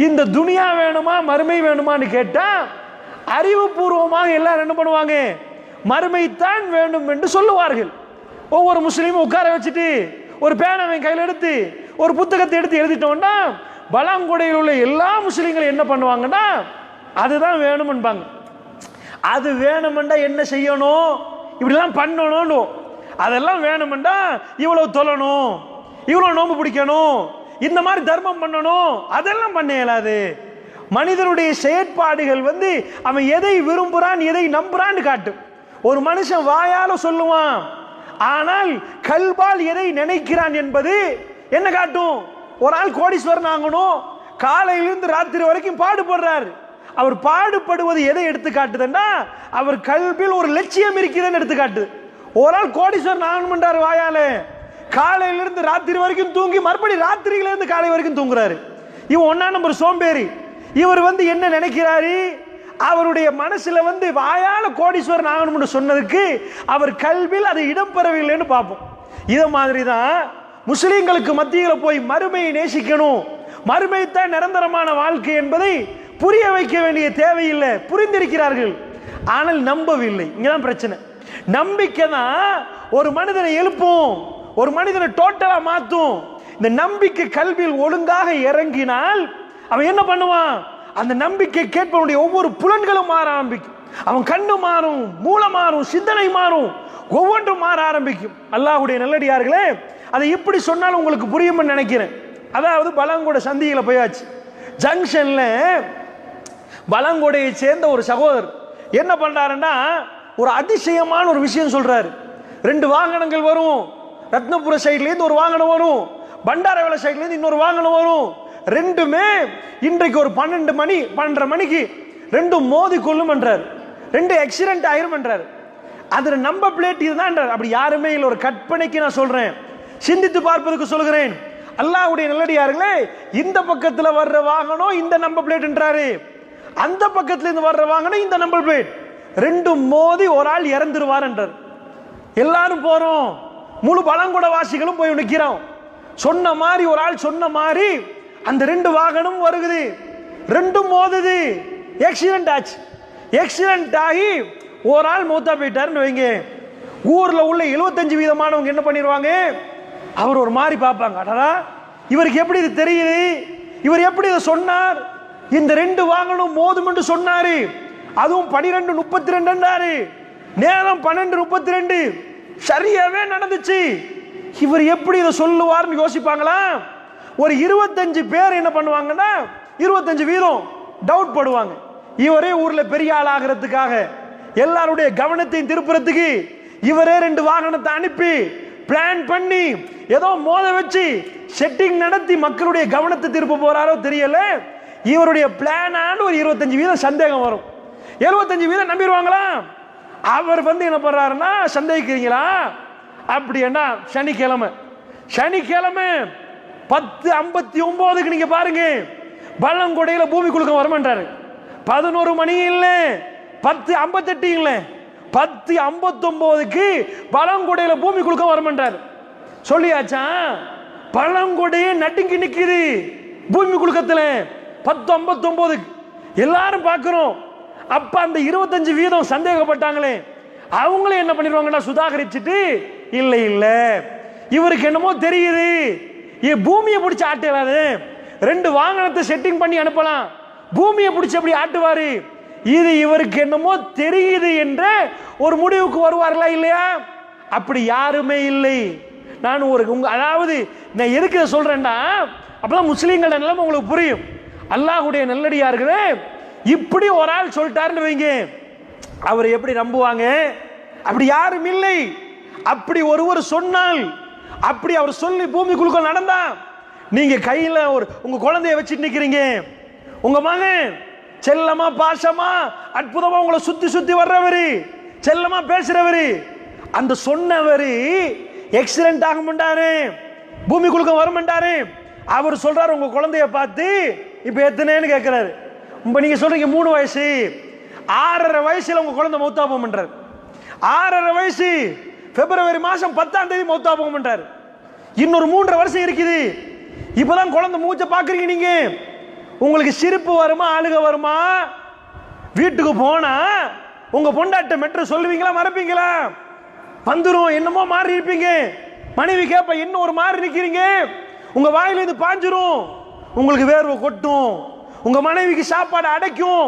இந்த துனியா வேணுமா மறுமை வேணுமான்னு கேட்டா அறிவுபூர்வமாக எல்லாரும் என்ன பண்ணுவாங்க, மறுமைத்தான் வேண்டும் என்று சொல்லுவார்கள். ஒவ்வொரு முஸ்லீமும் உட்கார வச்சுட்டு ஒரு பேனாவை கையில் எடுத்து ஒரு புத்தகத்தை எடுத்து எழுதிட்டோம்னா பலாங்குடையில் உள்ள எல்லா முஸ்லீம்களும் என்ன பண்ணுவாங்கன்னா அதுதான் வேணும்பாங்க. அது வேணுமெண்டா என்ன செய்யணும், இப்படிலாம் பண்ணணும், அதெல்லாம் வேணுமெண்டா இவ்வளவு தொழணும், இவ்வளவு நோன்பு பிடிக்கணும், இந்த மாதிரி தர்மம் பண்ணணும், அதெல்லாம் பண்ண இயலாது. மனிதனுடைய செயற்பாடுகள் அவன் எதை விரும்புறான் எதை நம்புறான்னு காட்டும். ஒரு மனுஷன் வாயால சொல்லுவான், ஆனால் கல்பால் எதை நினைக்கிறான் என்பது என்ன காட்டும். ஒரு ஆள் கோடீஸ்வரன் ஆகணும், காலையிலிருந்து ராத்திரி வரைக்கும் பாடுபடுறாரு. அவர் பாடுபடுவது எதை எடுத்து காட்டுதுன்னா அவர் கல்பில் ஒரு லட்சியம் இருக்குதுன்னு எடுத்து காட்டுது. ஒரு ஆள் கோடீஸ்வரன் ஆகணும்ன்றாரு வாயால, காலையிலிருந்து ராத்திரி வரைக்கும் தூங்கி மறுபடி ராத்திரியில இருந்து காலை வரைக்கும் தூங்குறாரு. இவன் 1ஆம் நம்பர் சோம்பேறி. இவர் என்ன நினைக்கிறாரு, அவருடைய மனசுல வாயால கோடீஸ்வரன் ஆகணும்னு சொன்னதுக்கு அவர் கல்வியில் அது இடம்பெறவில்லைன்னு பார்ப்போம். இத மாதிரி தான் முஸ்லிம்களுக்கு மத்தியில் போய் மறுமையை நேசிக்கணும், மறுமை தான் நிரந்தரமான வாழ்க்கை என்பதை புரிய வைக்க வேண்டிய தேவையில்லை. புரிந்திருக்கிறார்கள், ஆனால் நம்பவில்லை. இங்கதான் பிரச்சனை. நம்பிக்கை தான் ஒரு மனிதனை எழுப்பும், ஒரு மனிதனை டோட்டலா மாத்தும். இந்த நம்பிக்கை கல்வியில் ஒழுங்காக இறங்கினால் அவன் என்ன பண்ணுவான், அந்த நம்பிக்கை கேட்பவனுடைய ஒவ்வொரு புலன்களும் மாற ஆரம்பிக்கும். அவன் கண்ணு மாறும், மூளை மாறும், சிந்தனை மாறும், ஒவ்வொன்றும் மாற ஆரம்பிக்கும். அல்லாஹ்வுடைய நல்லடியார்களே, அதை இப்படி சொன்னாலும் உங்களுக்கு புரியும் நினைக்கிறேன். அதாவது பலாங்கொடை சந்தியில போயாச்சு. ஜங்ஷன்ல பலாங்கொடையை சேர்ந்த ஒரு சகோதரர் என்ன பண்றாருன்னா ஒரு அதிசயமான ஒரு விஷயம் சொல்றாரு. 2 வாகனங்கள் வரும், ரத்னபுர சைட்ல இருந்து ஒரு வாகனம் வரும், பண்டாரவேல சைட்ல இருந்து இன்னொரு வாகனம் வரும். ரெண்டுமே இன்றைக்கு ஒரு 12 மணி 12:30 மணிக்கு ரெண்டும் மோதி கொள்ளும் என்றார். 2 ஆக்சிடென்ட் ஆயிரும் என்றார். அதுல நம்பர் பிளேட் இதுதான் என்றார். அப்படி யாருமே இல்லை, ஒரு கற்பனைக்கு நான் சொல்றேன், சிந்தித்து பார்ப்பதற்கு சொல்கிறேன். அல்லாஹ்வுடைய நல்லடியார்களே, இந்த பக்கத்துல வர்ற வாகனம் இந்த நம்பர் பிளேட் என்றாரு, அந்த பக்கத்துல இருந்து வர்ற வாகனம் இந்த நம்பர் பிளேட், ரெண்டும் மோதி ஒரு ஆள் இறந்துருவார் என்றார். எல்லாரும் போறோம், முழு பழங்குட வாசிகளும் போய் நிக்கிறோம். சொன்ன மாதிரி ஒரு ஆள் சொன்ன மாதிரி அந்த 2 வாகனம் வருகுது, ரெண்டும் மோதுது, ஆக்சிடென்ட் ஆச்சு. ஆக்சிடென்ட் ஆகி ஒரு ஆள் மூத்தா போயிட்டாருன்னு வைங்க. ஊர்ல உள்ள 75% என்ன பண்ணிடுவாங்க, அவர் ஒரு மாதிரி பார்ப்பாங்க, அடடா இவருக்கு எப்படி இது தெரியுது, இவர் எப்படி இதை சொன்னார், இந்த 2 வாகனம் மோதும் என்று சொன்னாரு, அதுவும் 12:32 நேரம் 12:32 சரியாவே நடந்துச்சு, இவர் எப்படி இதை சொல்லுவார்னு யோசிப்பாங்களா? ஒரு 25 பேர் என்ன பண்ணுவாங்கன்னா 25% டவுட் படுவாங்க. இவரே ஊர்ல பெரிய ஆள் ஆகிறதுக்காக எல்லாருடைய கவனத்தையும் திருப்புறதுக்கு இவரே 2 வாகனத்தை அனுப்பி பிளான் பண்ணி ஏதோ மோத வச்சு செட்டிங் நடத்தி மக்களுடைய கவனத்தை திருப்ப போறாரோ தெரியல. இவருடைய பிளான் ஒரு 25% சந்தேகம் வரும், 75% நம்பிடுவாங்களா? அவர் என்ன பண்றாருன்னா, சந்தேகிக்கிறீங்களா அப்படின்னா சனிக்கிழமை 10:59 நீங்க பாருங்க, பள்ளங்கொடையில பூமி குலுக்கம் வரமாட்டாரு. 11 மணி இல்ல, 10:58 இல்ல, 10:59 பழங்குடையில பூமி குலுக்கம் வரமாட்டாரு. சொல்லியாச்சா? பழங்குடையே நடுங்கி நிக்குது பூமி குலுக்கத்துல 10:59 எல்லாரும் பார்க்கிறோம். அப்ப அந்த 25% சந்தேகப்பட்டாங்களே, அவங்களே என்ன பண்ணிடுவாங்கன்னா சுதாகரிச்சுட்டு, இல்ல இல்ல இவருக்கு என்னமோ தெரியுது, பூமியை பிடிச்சு ஆட்டலாது, 2 வாகனத்தை செட்டிங் பண்ணி அனுப்பலாம், பூமியை பிடிச்சு அப்படி ஆட்டுவாரு, இது இவருக்கு என்னமோ தெரியுது என்ற ஒரு முடிவுக்கு வருவார்களா இல்லையா? அப்படி யாருமே இல்லை. நான் அதாவது நான் எதுக்கு சொல்றேன்டா, அப்பதான் முஸ்லீம்கள நிலைமை உங்களுக்கு புரியும். அல்லாஹ்வுடைய நல்லடியார்களே, இப்படி ஒரு ஆள் சொல்லிட்டாருன்னு வைங்க, அவர் எப்படி நம்புவாங்க? அப்படி யாரும் இல்லை. அப்படி ஒருவர் சொன்னால், அப்படி அவர் சொல்லி பூமி குலுக்கம் நடந்தா, நீங்க கையில உங்க குழந்தைய வச்சுட்டு நிக்கிறீங்க, உங்க மகன் செல்லமா பாசமா அற்புதமா உங்களை சுத்தி சுத்தி வர்றவரு, செல்லமா பேசுறவரு, அந்த சொன்னவரு ஆக்சிடென்ட் ஆக மாட்டாரு, பூமி குலுக்கம் வர மாட்டாரு. அவர் சொல்றாரு உங்க குழந்தைய பார்த்து, இப்ப எத்தனைன்னு கேட்கிறாரு. இப்ப நீங்க சொல்றீங்க 3 வயசு, 6.5 வயசுல உங்க குழந்தை மௌத்தா போகமாட்டாரு. 6.5 வயசு பிப்ரவரி மாசம் 10ஆம் தேதி மௌத்தா போகமாட்டாரு. இன்னொரு 3.5 வருஷம் இருக்குது. இப்பதான் குழந்தை மூச்சை பாக்குறீங்க நீங்க. உங்களுக்கு சிரிப்பு வருமா அழுக வருமா? வீட்டுக்கு போனா உங்க பொண்டாட்ட மெட்ரு சொல்லுவீங்களா மறப்பீங்களா? வந்துரும், என்னமோ மாறி இருப்பீங்க. மனைவி கேப்ப என்ன ஒரு மாறி நிக்கிறீங்க, உங்க வாயில இது பாஞ்சிரும், உங்களுக்கு வேர்வை கொட்டும், உங்க மனைவிக்கு சாப்பாடு அடைக்கும்.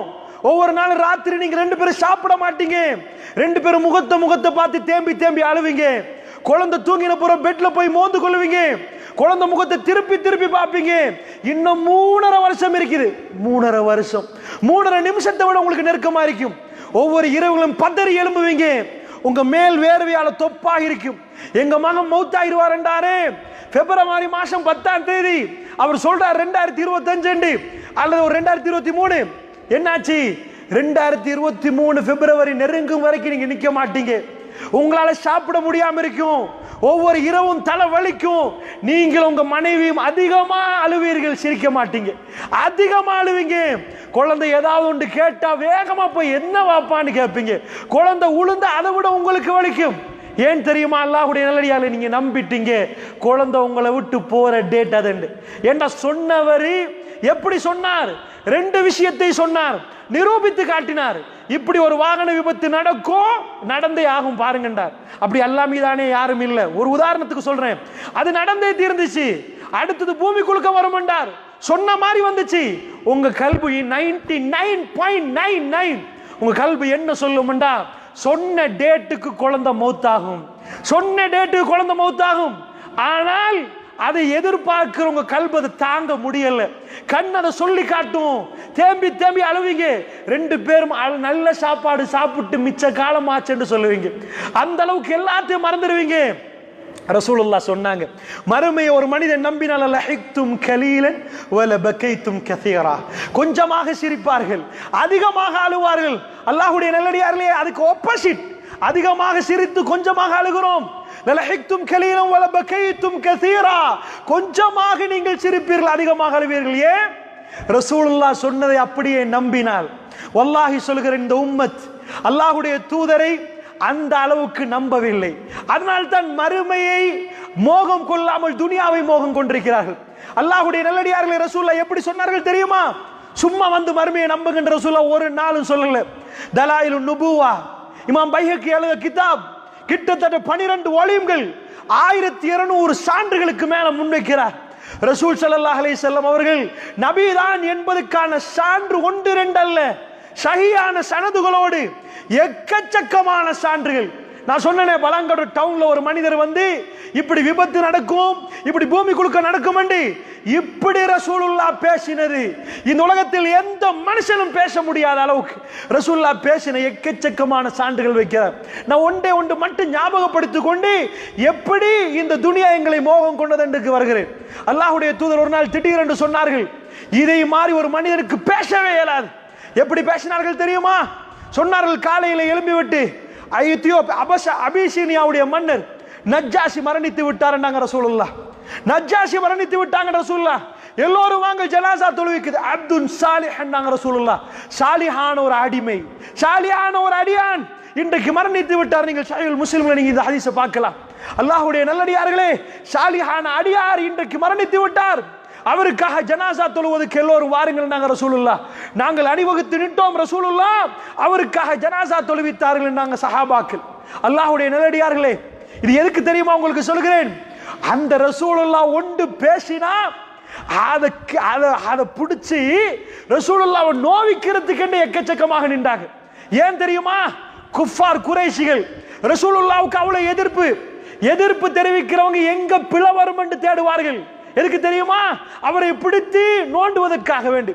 ஒவ்வொரு நாள் ராத்திரி நீங்க 2 பேரும் சாப்பிட மாட்டீங்க, 2 பேரும் முகத்தை பார்த்து தேம்பி தேம்பி அழுவீங்க. குழந்தை தூங்கின பிறகு பெட்ல போய் மோந்து கொள்ளுவீங்க, குழந்தை முகத்தை திருப்பி திருப்பி பார்ப்பீங்க. இன்னும் 3.5 வருஷம் இருக்குது. 3.5 வருஷம் 3.5 நிமிஷத்தை விட உங்களுக்கு நெருக்கமா இருக்கும். ஒவ்வொரு இரவுகளும் பதறி எழும்புவீங்க. உங்க மேல் வேர்வையால தொப்பா இருக்கும். எங்க மகன் மௌத்தாயிருவார் என்றாரு பிப்ரவரி மாசம் 10ஆம் தேதி. அவர் சொல்றார் 2025 அல்லது ஒரு 2023. என்னாச்சு? 2023 பிப்ரவரி நெருங்கும் வரைக்கும் நீங்க நிக்க மாட்டீங்க. உங்களால சாப்பிட முடியாம இருக்கும். ஒவ்வொரு இரவும் தலை வலிக்கும். நீங்கள் உங்க மனைவியும் அதிகமா அழுவீர்கள், சிரிக்க மாட்டீங்க, அதிகமா அழுவீங்க. குழந்தை ஏதாவது ஒன்று கேட்டா வேகமா போய் என்ன வாப்பான்னு கேட்பீங்க. குழந்தை உளுந்து அதை விட உங்களுக்கு வலிக்கும். ஏன் தெரியுமா? அல்லாஹ்வுடைய நல்லடியாரை நீங்க நம்பிட்டீங்க. குழந்தை உங்களை விட்டு போற டேட் அது என்ன சொன்னவர் எப்படி சொன்னார்? 2 விஷயத்தை சொன்னார், நிரூபித்து காட்டினார். இப்படி ஒரு வாகன விபத்து நடக்கும், நடந்தே ஆகும் பாருங்கண்டார். அப்படி அல்லா மீதானே யாரும் இல்லை. ஒரு உதாரணத்துக்கு சொல்றேன், அது நடந்தே தீர்ந்துச்சு. அடுத்தது பூமி குலுக்க வருமென்றார், சொன்ன மாதிரி வந்துச்சு. உங்க கல்பு 99.99 உங்க கல்பு என்ன சொல்லுமெண்டா, சொன்ன டேட்டுக்கு குழந்தை மௌத்தாகும், சொன்ன டேட்டுக்கு குழந்தை மௌத்தாகும். ஆனால் அதை எதிர்பார்க்கிறவங்க கல்பு அதை தாங்க முடியல. கண் அதை சொல்லி காட்டும், தேம்பி தேம்பி அழுவீங்க. 2 பேரும் நல்ல சாப்பாடு சாப்பிட்டு மிச்ச காலம் ஆச்சுன்னு சொல்லுவீங்க. அந்த அளவுக்கு எல்லாத்தையும் மறந்துடுவீங்க. ரசூலுல்லாஹ் சொன்னாங்க, மறுமையை ஒரு மனிதன் நம்பினால் லஹிக்தும் கலீலன் வல பகைத்தும் கஸீரா, கொஞ்சமாக சிரிப்பார்கள், அதிகமாக அழுவார்கள். அல்லாஹ்வுடைய நல்லடியார்களே, அதுக்கு ஆப்போசிட். அதிகமாக சிரித்து கொஞ்சமாக அழுகிறோம். லஹிக்தும் கலீலன் வல பகைத்தும் கஸீரா, கொஞ்சமாக நீங்கள் சிரிப்பீர்கள், அதிகமாக அழுவீர்கள். ஏன்? ரசூலுல்லாஹ் சொன்னதை அப்படியே நம்பினால். வல்லாஹி சொல்கிற இந்த உம்மத் அல்லாஹ்வுடைய தூதரை அந்த அளவுக்கு நம்பவில்லை. அதனால் தான் மறுமையை மோகம் கொள்ளாமல் துனியாவை மோகம் கொண்டிருக்கிறார்கள். அல்லாஹ்வுடைய நல்லடியார்களை ரசூலுல்லாஹ் எப்படி சொன்னார்கள் தெரியுமா? சும்மா வந்து மறுமையை நம்புகின்ற ரசூலுல்லாஹ் ஒரு நாளும் சொல்லல. தலாயிலுன் நுபுவா, இமாம் பைஹக்கி எழுதிய கிதாப், கிட்டத்தட்ட 12 வால்யூம்கள், 1200 சான்றுகளுக்கு மேல முன்வைக்கிறார். ரசூல் ஸல்லல்லாஹு அலைஹி வஸல்லம் அவர்கள் நபிதான் என்பதற்கான சான்று 1 2 அல்ல, சஹீஹான சனதுகளோடு எக்கச்சக்கமான சான்றுகள். நான் சொன்னேனே, பலாங்கடு டவுன்ல ஒரு மனிதர் வந்து இப்படி விபத்து நடக்கும், இப்படி பூமி குலுக்க நடக்கும் என்று இப்படி ரசூலுல்லாஹ் பேசினது இந்த உலகத்தில் எந்த மனுஷனும் பேச முடியாத அளவுக்கு ரசூலுல்லாஹ் பேசின எக்கச்சக்கமான சான்றுகள் வைக்கிறார். நான் ஒன்று மட்டும் ஞாபகப்படுத்திக் கொண்டு எப்படி இந்த துனியா எங்களை மோகம் கொண்டது என்று வருகிறேன். அல்லாஹ்வுடைய தூதர் ஒரு நாள் திடீரென்று சொன்னார்கள், இதை மாதிரி ஒரு மனிதனுக்கு பேசவே இயலாது. எப்படி பேசினார்கள் தெரியுமா? சொன்னார்கள், காலையில் எழும்பிவிட்டு அபிசீனியாவுடைய மன்னர் நஜ்ஜாஷி மரணித்து விட்டார் என்றாங்க ரசூலுல்லாஹ். நஜ்ஜாஷி மரணித்து விட்டாங்க ரசூலுல்லாஹ். எல்லோரும் வாங்க ஜனாசா தொழுவிக்குது. அப்துல் சாலிஹ் என்றாங்க ரசூலுல்லாஹ். சாலிஹான ஒரு அடிமை, சாலிஹான ஒரு அடியான் இன்றைக்கு மரணித்து விட்டார். நீங்கள் சஹீஹுல் முஸ்லிம்ல நீங்க இந்த ஹதீஸை பார்க்கலாம். அல்லாஹ்வுடைய நல்லடியார்களே, சாலிஹான அடியார் இன்றைக்கு மரணித்து விட்டார். அவருக்காக ஜனாசா தொழுவதற்கு எல்லோரும் வாருங்கள் நாங்க ரசூலுல்லாஹ். நாங்கள் அணிவகுத்து நின்றோம் ரசூலுல்லாஹ், அவருக்காக ஜனாசா தொழுவித்தார்கள் நாங்க சஹாபாக்கள். அல்லாஹ்வுடைய நல்லடியார்களே, இது எதுக்கு தெரியுமா உங்களுக்கு சொல்கிறேன்? அந்த ரசூலுல்லாஹ் ஒன்று பேசினா அதை பிடிச்சி ரசூலுல்லாஹ்வை நோவிக்கிறதுக்கு எக்கச்சக்கமாக நின்றாங்க. ஏன் தெரியுமா? குஃபார் குறைஷிகள் ரசூலுல்லாஹ்வுக்கு அவ்வளவு எதிர்ப்பு தெரிவிக்கிறவங்க எங்க பிள வரும் என்று தேடுவார்கள். எதுக்கு தெரியுமா? அவரை பிடித்து நோண்டுவதற்காக வேண்டி.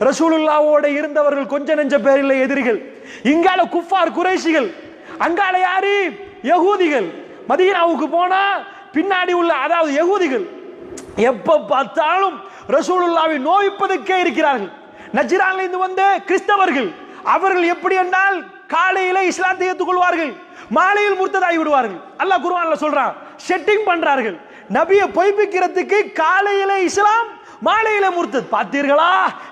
ரசூலுல்லாஹ்வோட இருந்தவர்கள் கொஞ்ச நெஞ்ச பேரில் எதிரிகள். இங்கால குஃபார் குறைஷிகள், அங்கால யாரு? யகூதிகள். மதீனாவுக்கு போனா பின்னாடி உள்ள, அதாவது யகூதிகள் எப்ப பார்த்தாலும் ரசூலுல்லாஹ்வை நோய்ப்பதற்கே இருக்கிறார்கள். நஜ்ரான்ல இருந்து வந்த கிறிஸ்தவர்கள், அவர்கள் எப்படி என்றால் காலையில இஸ்லாத்தை ஏற்றுக்கொள்வார்கள், மாலையில் முர்த்ததாகி விடுவார்கள். அல்லாஹ் குர்ஆன்ல சொல்றான், செட்டிங் பண்றார்கள். நபியை பொய்ப்பிக்கிறதுக்கு காலையில இஸ்லாம், மாலையில முர்த்தத். பார்த்தீர்களா?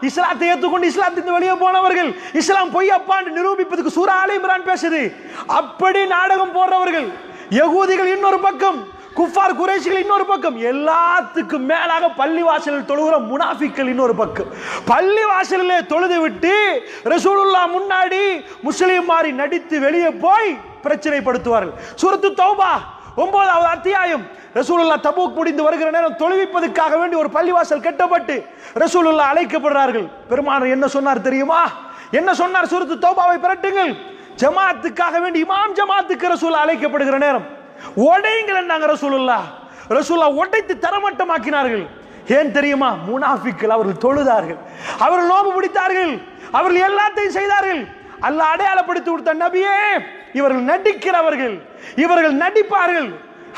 இஸ்லாத்தை ஏற்றுக்கொண்டு இஸ்லாத்திலிருந்து வெளியே போனவர்கள் இஸ்லாம் பொய்யப்பான்னு நிரூபிப்பதற்கு சூரா ஆல இம்ரான் பேசுது. அப்படி நாடகம் போடுறவர்கள் யகூதிகள் இன்னொரு பக்கம், குஃபார் குறைஷிகள் இன்னொரு பக்கம், எல்லாத்துக்கும் மேலாக பள்ளிவாசலில் தொழுகிற முனாஃபிக்கள் இன்னொரு பக்கம். பள்ளிவாசலிலே தொழுது விட்டு ரசூலுல்லாஹ் முன்னாடி முஸ்லிம் மாதிரி நடித்து வெளியே போய் பிரச்சனைப்படுத்துவார்கள். சூரத்து தௌபா 9வது அத்தியாயம். ரசூலுல்லாஹ் தபூக் முடிந்து வருகிற நேரம் தொழுவிப்பதற்காக வேண்டி ஒரு பள்ளிவாசல் கட்டப்பட்டு ரசூலுல்லாஹ் அழைக்கப்படுறார்கள். பெருமானார் என்ன சொன்னார் தெரியுமா? என்ன சொன்னார்? சூரத்து தௌபாவை பிரட்டுங்கள். ஜமாத்துக்காக வேண்டி இமாம் ஜமாத்துக்கு ரசூலுல்லாஹ் அழைக்கப்படுகிற நேரம் உடைங்கள் என்றாங்க ரசூலுல்லாஹ். ரசூலுல்லாஹ் உடைத்து தரமட்டமாக்கினார்கள். ஏன் தெரியுமா? முனாஃபிக்கள். அவர்கள் தொழுதார்கள், அவர்கள் நோன்பு பிடித்தார்கள், அவர்கள் எல்லாத்தையும் செய்தார்கள். அல்லாஹ் அடையாளப்படுத்தி கொடுத்த நபியே, இவர்கள் நடிக்கிறவர்கள், இவர்கள் நடிப்பார்கள்.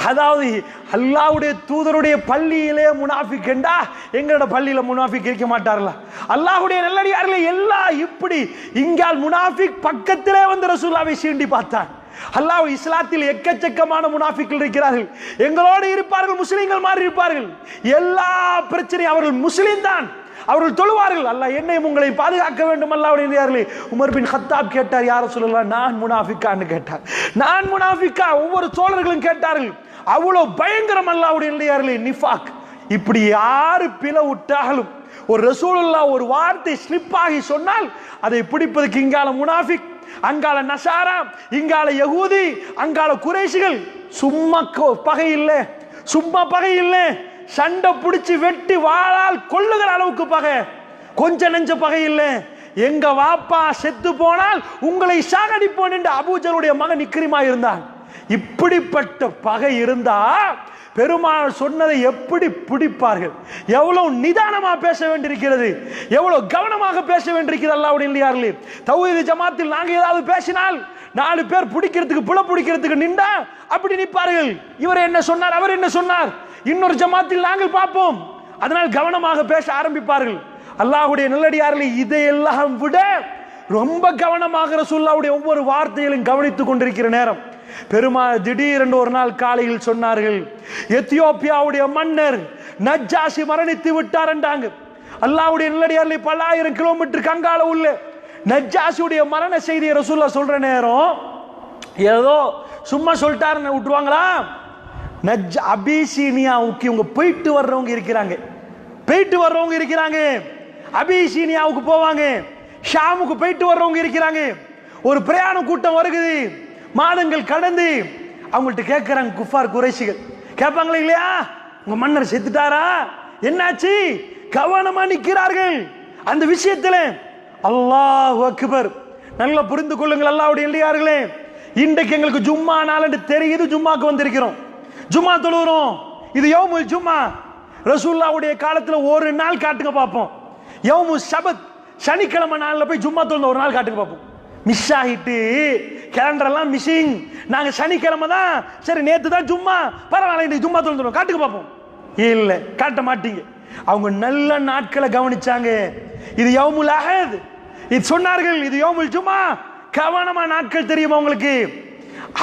அதாவது அல்லாஹ்வுடைய தூதருடைய பள்ளியிலே முனாஃபிக் என்றா எங்களோட பள்ளியில முனாஃபிக் இருக்க மாட்டார்களா? அல்லாஹ்வுடைய நல்லடியார்களே எல்லாம் இப்படி. இங்கால் முனாஃபிக் பக்கத்திலே வந்து ரசூலுல்லாஹ்வை சீண்டி பார்த்தான். அல்லாஹ் இஸ்லாத்தில் எக்கச்சக்கமான முனாஃபிக்கள் இருக்கிறார்கள். எங்களோடு இருப்பார்கள், முஸ்லிம்கள் மாதிரி இருப்பார்கள். எல்லா பிரச்சனையும் அவர்கள் முஸ்லிம் தான், அவர்கள் தொழுவார்கள். அல்லாஹ் என்னையும் உங்களை பாதுகாக்க வேண்டும் அல்லாஹ்வுடைய. உமர் பின் கத்தாப் கேட்டார், யார சொல்லலாம், நான் முனாஃபிக்கான்னு கேட்டார். நான் முனாஃபிக்கா? ஒவ்வொரு தோழர்களும் கேட்டார்கள். அவ்வளவு பயங்கரம் அல்லாஹ்வுடைய நிஃபாக். இப்படி யாரு பிள விட்டாலும் ஒரு ரசூலுல்லாஹ் ஒரு வார்த்தை ஸ்லிப் ஆகி சொன்னால் அதை பிடிப்பதற்கு இங்கால முனாஃபிக், அங்கால நசாரா, இங்கால யகூதி, அங்கால குறைஷிகள். சும்மா பகை இல்லை, சும்மா பகை இல்லை. சண்டை பிடிச்சு வெட்டி வாளால் கொள்ளுகிற அளவுக்கு பகை, கொஞ்ச நெஞ்ச பகை இல்லை. எங்க வாப்பா செத்து போனால் உங்களை சாகடிப்போன் என்று அபூஜலுடைய மகன் இக்ரிமா இருந்தான். இப்படிப்பட்ட பகை இருந்தா பெருமாள் சொன்னதை எப்படி பிடிப்பார்கள்? எவ்வளவு நிதானமா பேச வேண்டியிருக்கிறது, எவ்வளவு கவனமாக பேச வேண்டியிருக்கிறது அல்லாஹ்வுடைய. தௌஹீத் ஜமாத்தில் நாங்க ஏதாவது பேசினால் 4 பேர் பிடிக்கிறதுக்கு புல பிடிக்கிறதுக்கு நின்றா அப்படி நிற்பார்கள். இவர் என்ன சொன்னார், அவர் என்ன சொன்னார், இன்னொரு ஜமாத்தில் நாங்கள் பார்ப்போம். அதனால் கவனமாக பேச ஆரம்பிப்பார்கள். அல்லாஹ்வுடைய நல்லடியார்களே, இதையெல்லாம் விட ரொம்ப கவனமாக ரசூலுல்லாஹ்வுடைய ஒவ்வொரு வார்த்தைகளையும் கவனித்துக் கொண்டிருக்கிற நேரம் பெருமாள் திடீரென்று ஒரு நாள் காலையில் சொன்னார்கள், எத்தியோப்பியாவுடைய மன்னர் நஜ்ஜாஷி மரணித்து விட்டார் என்றாங்க. அல்லாஹ்வுடைய நல்லடியார்களே, பல ஆயிரம் கிலோமீட்டருக்கு அங்கால உள்ள நஜ்ஜாஷியுடைய மரண செய்தியை ரசூலுல்லாஹ் சொல்ற நேரம் ஏதோ சும்மா சொல்லிட்டாருன்னு விட்டுருவாங்களா? அபிசீனியாவுக்கு இவங்க போயிட்டு வர்றவங்க இருக்கிறாங்க, போயிட்டு வர்றவங்க இருக்கிறாங்க. அபிசீனியாவுக்கு போவாங்க, ஷாமுக்கு போயிட்டு வர்றவங்க இருக்கிறாங்க. ஒரு பிரயாண கூட்டம் வருகுது, மாதங்கள் கடந்து அவங்கள்ட்ட கேட்கிறாங்க குஃபார் குறைஷிகள். கேட்பாங்களா இல்லையா, உங்க மன்னர் செத்துட்டாரா, என்னாச்சு? கவனமா நிற்கிறார்கள் அந்த விஷயத்தில். அல்லாஹ் அக்பர். நல்லா புரிந்து கொள்ளுங்கள் அல்லாஹ்வுடைய நல்லடியார்களே. இன்றைக்கு எங்களுக்கு ஜும்மா நாள் தெரியுது, ஜும்மாக்கு வந்திருக்கிறோம், ஜும்மா தொழுகிறோம். இது யௌமுல் ஜும்மா. ரசூலுல்லாஹ்வுடைய காலத்தில் ஒரு நாள் காட்டுங்க பார்ப்போம். யௌமு சபத், சனிக்கிழமை நாளில் போய் ஜும்மா தொழுந்த ஒரு நாள் காட்டுங்க பார்ப்போம். மிஸ் ஆகிட்டு கேலண்டர் எல்லாம் மிஸ்ஸிங். நாங்க சனிக்கிழமை தான், சரி நேத்து தான் ஜும்மா, பரவாயில்ல இன்னைக்கு ஜும்மா தொழுந்துடும், காட்டுங்க பார்ப்போம். இல்ல, காட்ட மாட்டீங்க. அவங்க நல்ல நாட்களை கவனிச்சாங்க. இது யௌமுல் அஹத், இது சொன்னார்கள், இது யௌமுல் ஜும்மா. கவனமா நாட்கள் தெரியும் அவங்களுக்கு.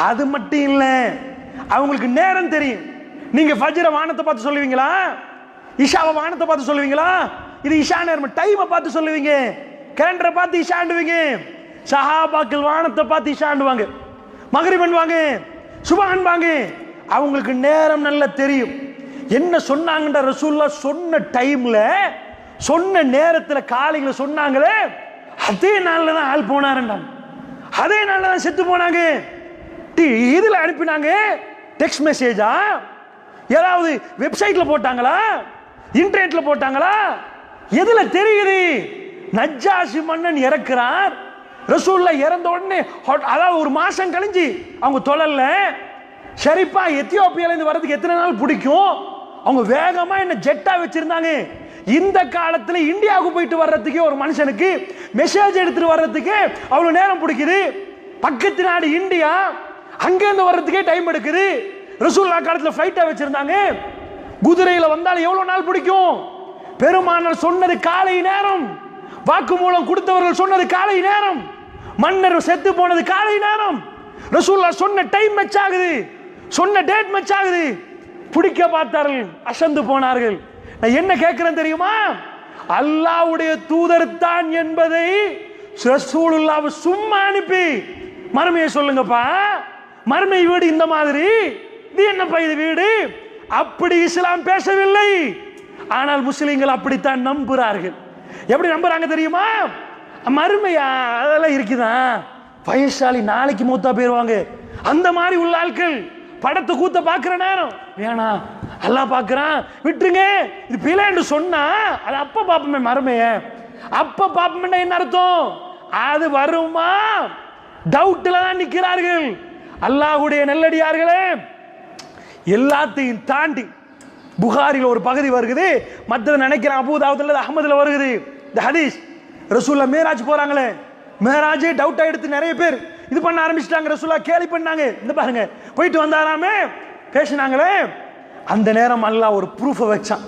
அது மட்டும் இல்ல, அவங்களுக்கு நேரம் தெரியும். நீங்க ஃபஜ்ர வானத்தை பார்த்து சொல்லுவீங்களா, இஷாவை வானத்தை பார்த்து சொல்லுவீங்களா? இது இஷா நேரம், டைமை பார்த்து சொல்லுவீங்க, கேலண்டரை பார்த்து இஷாண்டுவீங்க. சஹாபாக்கள் வானத்தை பார்த்து இஷாண்டுவாங்க, மகரிபன்வாங்க, சுபஹான்வாங்க. அவங்களுக்கு நேரம் நல்லா தெரியும். என்ன சொன்னாங்கன்ற ரசூலுல்லாஹ் சொன்ன டைம்ல, சொன்ன நேரத்தில் காலையில் சொன்னாங்களே, அதே நாளில் தான் ஆள் போனாருன்றாங்க, அதே நாளில் தான் செத்து போனாங்க. இதில் அனுப்பினாங்க, டெக்ஸ்ட் மெசேஜா, ஏதாவது வெப்சைட்ல போட்டாங்களா, இன்டர்நெட்ல போட்டாங்களா, எதுல தெரியுது? நஜ்ஜாஷி மன்னன் இறக்குறார், ரசூலுல்லாஹ் இறந்த உடனே அதாவது ஒரு மாசம் கழிஞ்சு அவங்க தொழல. ஷரீஃபா எத்தியோப்பியால இருந்து வரதுக்கு எத்தனை நாள் பிடிக்கும்? அவங்க வேகமா என்ன ஜெட்டா வச்சிருந்தாங்க. இந்த காலத்துல இந்தியாவுக்கு போயிட்டு வர்றதுக்கு ஒரு மனுஷனுக்கு மெசேஜ் எடுத்துட்டு வர்றதுக்கு அவ்வளவு நேரம் பிடிக்குது. பக்கத்து நாடு இந்தியா, அங்கிருந்து வர்றதுக்கே டைம் எடுக்குது. ரசூலுல்லாஹ் காலத்துல ஃபிளைட்டா வச்சிருந்தாங்க. குதிரையில வந்தாலும் எவ்வளவு நாள் பிடிக்கும்? பெருமானார் சொன்னது காலை நேரம், வாக்குமூலம் கொடுத்தவர்கள் சொன்னது காலை நேரம், மன்னர் செத்து போனது காலை நேரம். ரசூலுல்லாஹ் சொன்ன டைம் மேட்ச் ஆகுது, சொன்ன டேட் மேட்ச் ஆகுது. பிடிக்க பார்த்தார்கள், அசந்து போனார்கள். நான் என்ன கேட்கிறேன் தெரியுமா? அல்லாஹ்வுடைய தூதர் தான் என்பதை ரசூலுல்லாஹ் சும்மா அனுப்பி மறுமையை சொல்லுங்கப்பா, மறுமை வீடு இந்த மாதிரி இது என்னப்பா இது வீடு? அப்படி இஸ்லாம் பேசவில்லை. ஆனால் முஸ்லிம்கள் அப்படித்தான் நம்புகிறார்கள். எப்படி நம்புறாங்க தெரியுமா? மறுமையா அதெல்லாம் இருக்குதான், வயசாளி நாளைக்கு மூத்தா போயிருவாங்க, அந்த மாதிரி உள்ள ஆட்கள் படத்தை கூத்த பாக்குற நேரம் வேணாம், அல்லாஹ் பாக்குறான் விட்டுருங்க, இது பிழை என்று சொன்னா அது அப்ப பாப்பமே. மறுமைய அப்ப பாப்பமே என்ன அர்த்தம்? அது வருமா டவுட்ல தான் நிற்கிறார்கள். அல்லாஹ்வுடைய நல்லடியார்களே, எல்லாத்தையும் தாண்டி புகாரில் ஒரு பகுதி வருகிறது, மற்ற நினைக்கிறேன் அபூதாவுதுல அஹ்மதுல வருகிறது இந்த ஹதீஸ். ரசூல்லா மேராஜ் போறாங்களே, மேராஜே டவுட் எடுத்து நிறைய பேர் இது பண்ண ஆரம்பிச்சிட்டாங்க. ரசூல்லா கேலி பண்ணாங்க, இந்த பாருங்க போயிட்டு வந்தாராமே பேசினாங்களே. அந்த நேரம் அல்லாஹ் ஒரு ப்ரூஃபை வச்சான்,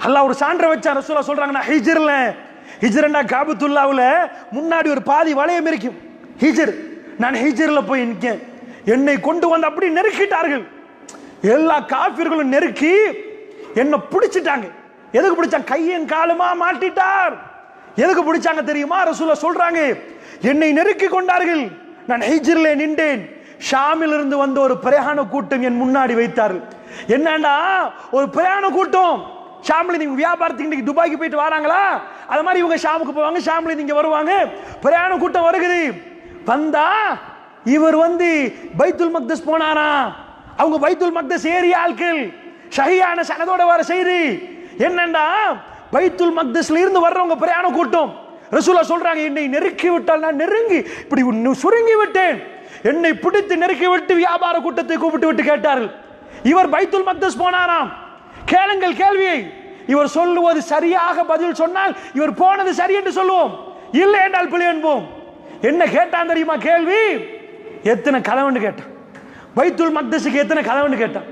அல்லாஹ் ஒரு சான்றை வச்சான். ரசூல்லா சொல்றாங்க, நான் ஹிஜ்ர்ல, ஹிஜ்ரண்டா காபத்துல்லாவுல முன்னாடி ஒரு பாதி வளையம் இருக்கும் ஹிஜ்ர், நான் ஹிஜ்ர்ல போய் நிற்கேன், என்னை கொண்டு வந்து அப்படி நெருக்கிட்டார்கள். எல்லா காஃபிர்களும் நெருக்கி என்ன பிடிச்சிட்டாங்க. எதுக்கு பிடிச்சாங்க? கையும் காலுமா மாட்டிட்டார். எதுக்கு பிடிச்சாங்க தெரியுமா? ரசூலா சொல்றாங்க, என்னை நெருக்கி கொண்டார்கள், நான் ஹிஜ்ரில நின்றேன், ஷாமில் இருந்து வந்த ஒரு பிரயாண கூட்டம் என் முன்னாடி வைத்தார்கள். என்னண்டா ஒரு பிரயாண கூட்டம், ஷாமில் நீங்க வியாபாரத்துக்கு இன்னைக்கு துபாய்க்கு போயிட்டு வராங்களா, அது மாதிரி இவங்க ஷாமுக்கு போவாங்க, ஷாமில் நீங்க வருவாங்க, பிரயாண கூட்டம் வருகிறது. வந்தா இவர் வந்து பைத்துல் மக்தஸ் போனாரா, அவங்க பைத்துல் மக்தஸ் ஏரிய ஆட்கள், ஷஹீயான சனதோட வர செய்தி என்னண்டா பைத்துல் மக்தஸ்ல இருந்து வர்றவங்க பிரயாண கூட்டம். ரசூலா சொல்றாங்க, என்னை நெருக்கி விட்டால் நான் நெருங்கி இப்படி சுருங்கி விட்டேன், என்னை பிடித்து நெருக்கி விட்டு வியாபார கூட்டத்தை கூப்பிட்டு விட்டு கேட்டார்கள், இவர் பைத்துல் மக்தஸ் போனாராம், கேளுங்கள் கேள்வியை. இவர் சொல்லுவது சரியாக பதில் சொன்னால் இவர் போனது சரி என்று சொல்லுவோம், இல்லை என்றால் பிழை என்போம். என்ன கேட்டான் தெரியுமா கேள்வி? எத்தனை கலவன்னு கேட்டான், பைத்துல் மக்தஸுக்கு எத்தனை கலவன்னு கேட்டான்.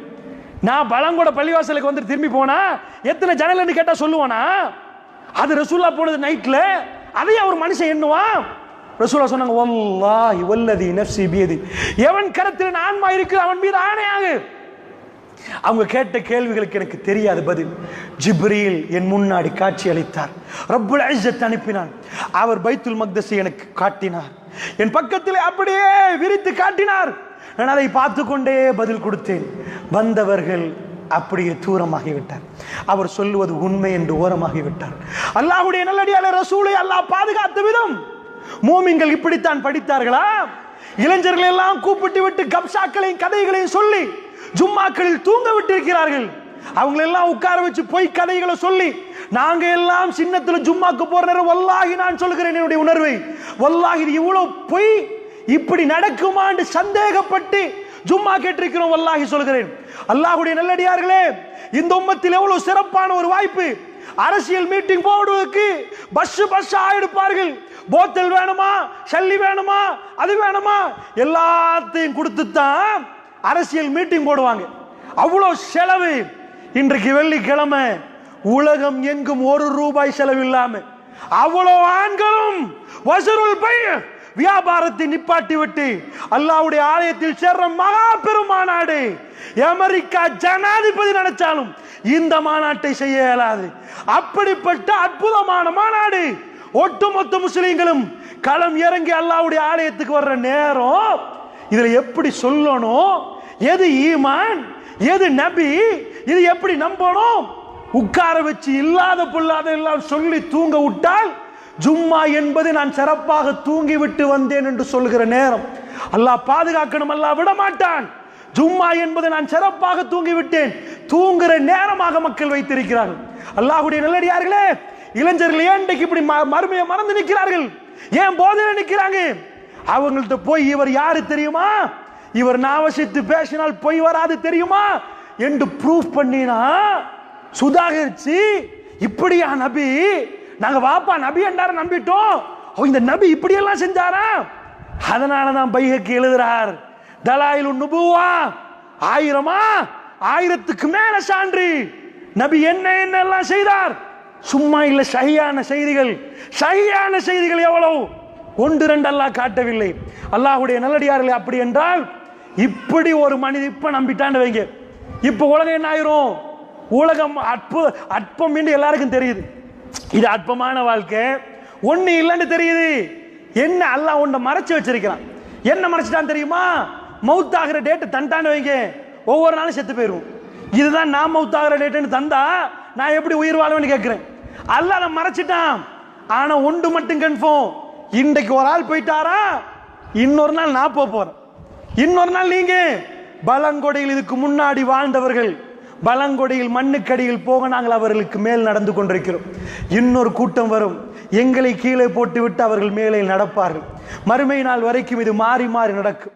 நான் பழங்கோட பள்ளிவாசலுக்கு வந்து திரும்பி போனா எத்தனை ஜன்னல்னு கேட்டா சொல்லுவானா? அது ரசூல்லா போனது நைட்ல, அதையும் அவர் மனுஷன் எண்ணுவான். ரசூலா சொன்னாங்க, வல்லாஹி வல்லதி நஃப்ஸி பியதி, எவன் கரத்தில் ஆன்மா இருக்கு அவன் மீது ஆணையாக. அவங்க கேட்ட கேள்விகளுக்கு எனக்கு தெரியாது பதில். ஜிப்ரீல் என் முன்னாடி காட்சி அளித்தார், ரப்புல் இஸ்ஸத் அனுப்பினான், அவர் பைத்துல் மக்தஸை எனக்கு காட்டினார், என் பக்கத்தில் அப்படியே விரித்து காட்டினார், நான் அதை பார்த்து கொண்டே பதில் கொடுத்தேன். வந்தவர்கள் அப்படியே தூரமாகிவிட்டார், அவர் சொல்லுவது உண்மை என்று ஓரமாகிவிட்டார். அல்லாஹ்வுடைய நல்லடியாளர் ரசூலை அல்லாஹ் பாதுகாத்த விதம் மூமின்கள் இப்படித்தான் படித்தார்களா? இளைஞர்கள் எல்லாம் கூப்பிட்டு விட்டு கப்சாக்களையும் கதைகளையும் சொல்லி ஜும்மாக்களில் தூங்க விட்டு இருக்கிறார்கள். அவங்க எல்லாம் உட்கார வச்சு பொய் கதைகளை சொல்லி, நாங்க எல்லாம் சின்னத்துல ஜும்மாக்கு போற நேரம் வல்லாஹி நான் சொல்கிறேன் என்னுடைய உணர்வை, வல்லாஹி இது இவ்வளவு பொய் இப்படி நடக்குமான்னு சந்தேகப்பட்டு ஜும்மா கேட்டிருக்கிறோம். வல்லாஹி சொல்கிறேன், அல்லாஹ்வுடைய நல்லடியார்களே, இந்த உம்மத்தில் எவ்வளவு சிறப்பான ஒரு வாய்ப்பு. அரசியல் மீட்டிங் போடுவதற்கு பஸ் ஆயிடுப்பார்கள், போத்தல் வேணுமா, சல்லி வேணுமா, அது வேணுமா, எல்லாத்தையும் கொடுத்து தான் அரசியல் மீட்டிங் போடுவாங்க. அவ்வளவு செலவு. இன்றைக்கு வெள்ளிக்கிழமை உலகம் எங்கும் ₹1 செலவு இல்லாம அவ்வளவு ஆண்களும் வசூல் பை வியாபாரத்தை நிப்பாட்டி விட்டு அல்லாஹ்வுடைய ஆலயத்தில் சேர்ற மகா பெரும் மாநாடு அமெரிக்கா ஜனாதிபதி நினைச்சாலும் இந்த மாநாட்டை செய்ய இயலாது. அப்படிப்பட்ட அற்புதமான மாநாடு. ஒட்டுமொத்த முஸ்லிம்களும் களம் இறங்கி அல்லாஹ்வுடைய ஆலயத்துக்கு வர்ற நேரம் இதுல எப்படி சொல்லணும், எது ஈமான், எது நபி, இது எப்படி நம்பணும், உட்கார வச்சு இல்லாத பொல்லாத எல்லாம் சொல்லி தூங்க விட்டால் ஜும்மா என்பது நான் சிறப்பாக தூங்கி விட்டு வந்தேன் என்று சொல்கிற நேரம். அல்லாஹ் பாதுகாக்கணும், அல்லாஹ் விட மாட்டான். ஜும்மா என்பது நான் சிறப்பாக தூங்கி விட்டேன், தூங்குற நேரமாக மக்கள் வைத்திருக்கிறார்கள். அல்லாஹ்வுடைய நல்லடியார்களே, இளைஞர்கள் ஏன் இப்படி மறுமையை மறந்து நிற்கிறார்கள், ஏன் போதையில நிற்கிறாங்க? அவங்கள்ட்ட போய் இவர் யாரு தெரியுமா, இவர் நாவசித்து பேசினால் பொய் வராது தெரியுமா என்று ப்ரூஃப் பண்ணினா சுதாகரிச்சு, இப்படியா நபி, நாங்க வாப்பா நபி என்றார நம்பிட்டோம், இந்த நபி இப்படி எல்லாம் செஞ்சாரா? அதனாலதான் பைஹக்கி எழுதுறார், தலாயிலு நுபுவா, 1000க்கு மேல சான்று நபி என்ன என்னெல்லாம் செய்தார். சும்மா இல்ல, சஹீஹான செய்திகள். சஹீஹான செய்திகள் எவ்வளவு, 1-2 அல்லாஹ் காட்டவில்லை. அல்லாஹ்வுடைய நல்லடியார்களே, அப்படி என்றால் இப்படி ஒரு மனிதன் இப்ப நம்பிட்டான்னு வைங்க, இப்ப உலகம் என்ன ஆயிரும்? உலகம் அற்பம் என்று எல்லாருக்கும் தெரியுது. இது அற்பமான வாழ்க்கை, ஒண்ணு இல்லைன்னு தெரியுது. என்ன அல்லாஹ் ஒன்றை மறைச்சு வச்சிருக்கிறான். என்ன மறைச்சிட்டான் தெரியுமா? மௌத்தாகிற டேட்டு தண்டான்னு வைங்க, ஒவ்வொரு நாளும் செத்து போயிடும். இதுதான் நான் மௌத்தாகிற டேட்டுன்னு தந்தா நான் எப்படி உயிர் வாழுவேன்னு கேட்கிறேன். அல்லாஹ் நான் மறைச்சிட்டான். ஆனா ஒன்று மட்டும் கன்ஃபார்ம், இன்றைக்கு ஒரு ஆள் போயிட்டாரா, இன்னொரு நாள் நான் போறேன், இன்னொரு நாள் நீங்க. பலங்கொடையில் இதுக்கு முன்னாடி வாழ்ந்தவர்கள் பலங்கொடையில் மண்ணுக்கடியில் போக நாங்கள் அவர்களுக்கு மேல் நடந்து கொண்டிருக்கிறோம். இன்னொரு கூட்டம் வரும், எங்களை கீழே போட்டு விட்டு அவர்கள் மேலே நடப்பார்கள். மறுமை நாள் வரைக்கும் இது மாறி மாறி நடக்கும்.